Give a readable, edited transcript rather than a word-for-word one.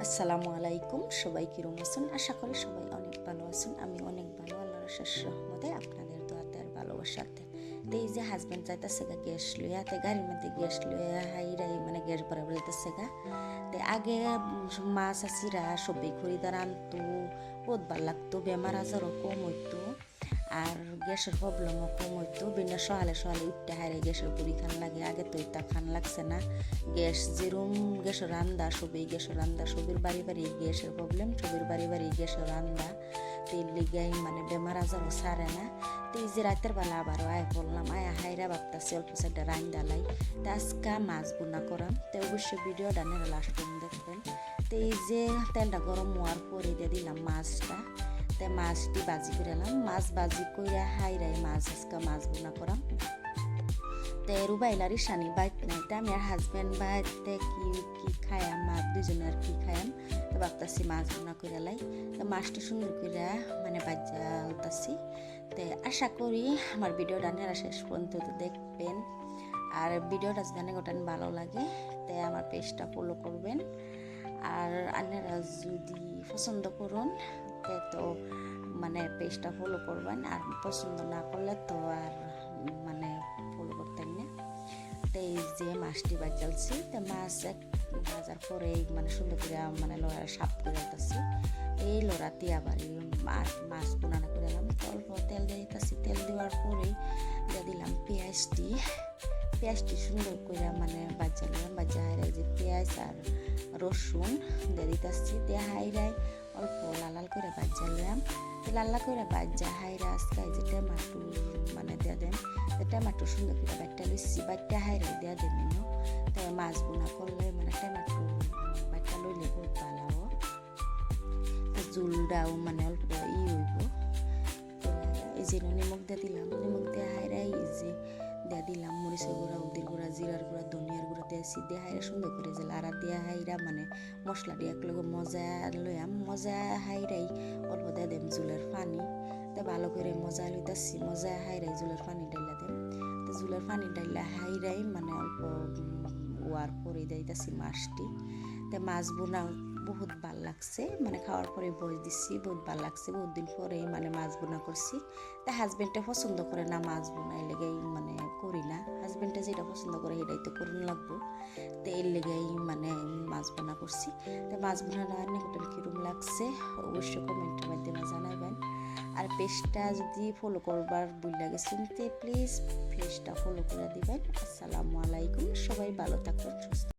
আসসালামু আলাইকুম। সবাই কিরম আছেন? আশা করি সবাই অনেক ভালো আছেন। আমি অনেক ভালো, আল্লাহর শেষ রহমতে, আপনাদের দোয়াতে আর ভালোবাসাতে। তো এই যে হাজব্যান্ড যাইতেছে গা গ্যাস লইয়া, তো গাড়ির মধ্যে গ্যাস লইয়া হাইরাই মানে গ্যাস বরাবর যাইতেছে গা। তো আগে মাছ আসিরা সবই খরিদার আনতো, বহুত ভাল লাগতো, বেমার আজারও কম হইতো আর গ্যাসের প্রবলেমও কম হইতো। বিনা সহালে সহালে উঠতে হারে গ্যাসের পুরি খান লাগে, আগে তো এটা খান লাগছে না। গ্যাস যেরম গ্যাসের রান্দা সবই গ্যাসের রান্দা, সবের বাড়ি বাড়ি গ্যাসের প্রবলেম, সবের বাড়ি বাড়ি গ্যাসের রান্দা। তেল লিগাই মানে বেমার আজারও সারে না। তো এই যে রাতের বেলা আবারও আয় বললাম আয়া হাইরা ভাবতাছি অল্প সাইডটা রান্দা লাই। তো আজকে মাছ বোনা করাম, তো অবশ্যই ভিডিওটা নেড়ে লাস্ট পর্যন্ত দেখবেন। তো এই যে তেলটা গরম হওয়ার পরে দিয়ে দিলাম মাছটা, তে মাছটি বাজি করে এলাম। মাছ বাজি করে হাইরাই মাছ আজকে মাছ বোনা করাম। তে রুবাইলারি সানি বাইত নাই, তে আমি আর হাজব্যান্ড বাইতে কি কি খায়াম, মাছ দুজনে আর কি খায়াম, তো ভাবতাছি মাছ বোনা করে লাই। তো মাছটা সুন্দর করে মানে বাজা হতাছি। তে আশা করি আমার ভিডিওটা নেরা শেষ পর্যন্ত দেখবেন। আর ভিডিওটা যদি গোটান ভালো লাগে তে আমার পেজটা ফলো করবেন। আর আপনারা যদি পছন্দ করুন তো মানে পেজটা ফলো করবেন, আর পছন্দ না করলে তো আর মানে ফলো করতেন না। তো এই যে মাছটি বাজালছি, তো মাছ এক বাজার পরে মানে সুন্দর করে মানে লড়া সাপ করে দিতেছি। এই লড়াতে আবার মাছ বোনানা করে এলাম। অল্প তেল দিয়ে দিতেছি, তেল দেওয়ার পরেই দিয়ে দিলাম পেঁয়াজটি সুন্দর করে মানে বাজালাম। বাজা হাইরাই যে পেঁয়াজ আর রসুন দিয়ে দিতেছি, দিয়ে হাইরাই অল্প লাল করে বাজালাম। লাল্লা করে বাজা হাইরা আজকে যে টমেটো মানে দিয়ে দেন, টমেটো সুন্দর করে বাট্টা লইছি, বাট্টা হাইরাই দিয়ে দেন। তাই মাছ বোনা করলে মানে টমেটো বাট্টা লইলে বহুত ভালো, জুলটাও মানে অল্প হইব। এই যে নিমখ দিয়ে দিলাম, নিমখ দিয়ে হাইরাই এই যে দিয়ে দিলাম মরিচের গুঁড়া, হলদির গুঁড়া, জিরার গুঁড়া, ধনিয়ার গুঁড়া দিয়েছি। দিয়ে হাইরা সুন্দর করে যে লাড়া দিয়া হাইরা মানে মশলা দিয়ে একলগে মজা লইয়াম। মজা হাইরাই অল্প দিয়ে দেম জুলের পানি, তো ভালো করে মজা লইতাছি। মজা হাইরাই জুলের পানি ডাইলা দেম। তো জুলের পানি ডাইলা হাইরাই মানে অল্প ওয়ার পরে দিতেছি মাছটি। তো মাছ বোনা বহুত ভাল লাগছে, মানে খাওয়ার পরে বই দিচ্ছি, বহুত ভাল লাগছে। বহুত দিন পরেই মানে মাছ বোনা করছি। তা হাজবেন্ডটা পছন্দ করে না মাছ বোনাই লেগেই মানে করি না। হাজবেন্ডটা যেটা পছন্দ করে সেটাই তো করুন লাগবো। তো এর লেগেই মানে মাছ বোনা করছি। তো মাছ বোনা রান্না হোটেল কিরম লাগছে অবশ্যই কমেন্টের মাধ্যমে জানাবেন। আর পেজটা যদি ফলো করবার ভুলে গেছেন তো প্লিজ পেজটা ফলো করে দিবেন। আসসালামু আলাইকুম। সবাই ভালো থাকবেন, সুস্থ